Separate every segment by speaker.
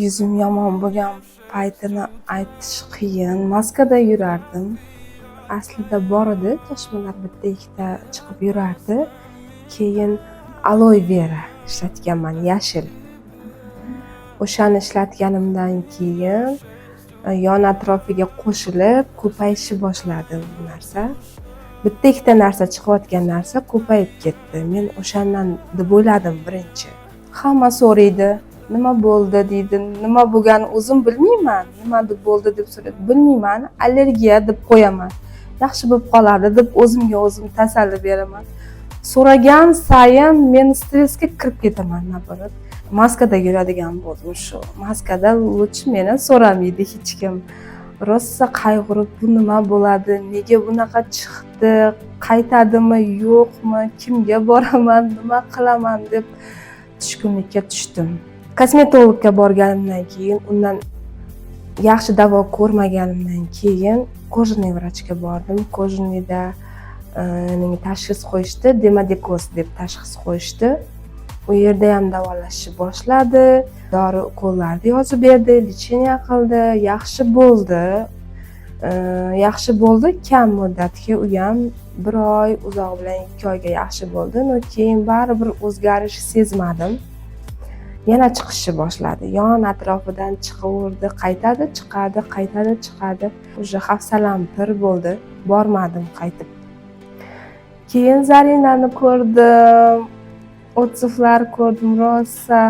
Speaker 1: yuzim yomon bo'lgan paytini aytish qiyin. Maskada yurardim. Aslida bor edi, toshmalar bitta ikkita chiqib yurardi. Keyin aloe vera ishlatganman, yashil. O'shani ishlatganimdan keyin yon atrofiga qo'shilib ko'payishni boshladi bu narsa. Bitta ikkita narsa chiqayotgan narsa ko'payib ketdi. Men o'shandan deb o'yladim birinchi. Hamma so'raydi, nima bo'ldi deydi, nima bo'lganini o'zim bilmayman. Nima deb bo'ldi deb so'raydi, bilmayman. Allergiya deb qo'yaman. Yaxshi bo'lib qoladi deb o'zimga o'zim tasalli beraman. So'ragan sayin men stressga kirib ketaman naborat. Maskada yuradigan bo'ldim shu. Maskada lutchi meni so'ramaydi hech kim. Rosa qayg'urib, bu nima bo'ladi, nega bunaqa chiqdi, qaytadimi, yo'qmi, kimga boraman, nima qilaman deb tushkunlikka tushdim. Kosmetologga borganimdan keyin, undan yaxshi davo ko'rmaganimdan keyin kojniy vrachga bordim. Kojniyda tashxis qo'yishdi, demadikoz deb tashxis qo'yishdi. U yerda ham davolashni boshladi. Dori ukollarni yozib berdi, lecheniya qildi, yaxshi bo'ldi. Yaxshi bo'ldi, kam muddatga u ham 1 oy, uzoq bilan 2 oyga yaxshi bo'ldi. Keyin baribir o'zgarish sezmadim. Yana chiqishni boshladi. Yon atrofidan chiqaverdi, qaytadi, chiqadi, qaytadi, chiqadi. O'sha hafsalam pir bo'ldi. Bormadim qaytib. Keyin Zarinani ko'rdim. Otsiflar ko'rdim, rosa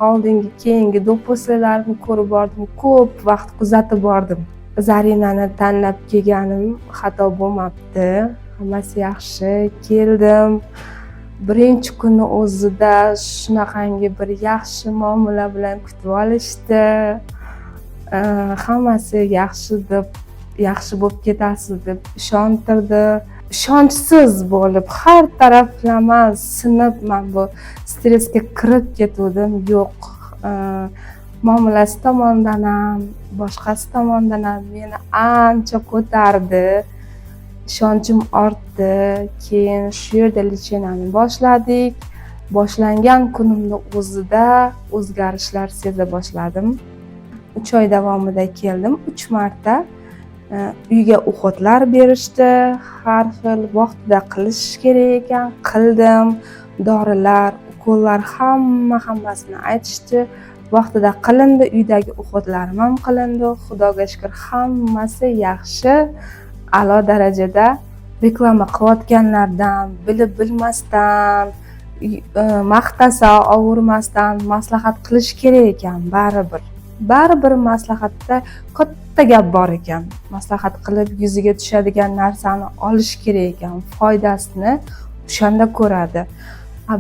Speaker 1: oldingi keyingi do'poslarni ko'rib bordim, ko'p vaqt kuzatib bordim. Zarinani tanlab kelganim xato bo'lmabdi, hammasi yaxshi. Keldim, birinchi kuni o'zida shunaqangi bir yaxshi muomala bilan kutib olishdi. Hammasi yaxshi deb, yaxshi bo'lib ketasiz deb ishontirdi. Ishonchsiz bo'lib, har taraflama sinib, men bu stressga kirib ketdim. Yo'q, muomalasi tomonidan ham, boshqasi tomonidan ham meni ancha ko'tardi. Ishonchim ortdi. Keyin shu yerda lecheniyani boshladik. Boshlangan kunimni o'zida o'zgarishlar seza boshladim. 3 oy davomida keldim, 3 marta. Uyga uxotlar berishdi, har xil vaqtida qilish kerak ekan, qildim. Dorilar, ukollar hammasini aytishdi. Vaqtida qilindi, uydagi uxotlarim ham qilindi. Xudoga shukr, hammasi yaxshi, a'lo darajada. Reklama qilayotganlardan, bilib bilmasdan, maqtasa ovurmasdan maslahat qilish kerak ekan, baribir maslahatda katta gap bor ekan. Maslahat qilib yuziga tushadigan narsani olish kerak ekan. Foydasini o'shanda ko'radi.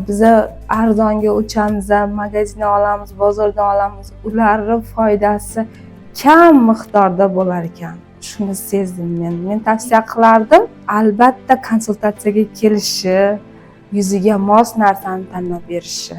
Speaker 1: Biza arzonga o'chamiz, magazindan olamiz, bozordan olamiz. Ularning foydasi kam miqdorda bo'lar ekan. Shuni sezdim men. Men tavsiya qilardim, albatta konsultatsiyaga kelishi, yuziga mos narsani tanlab berishi.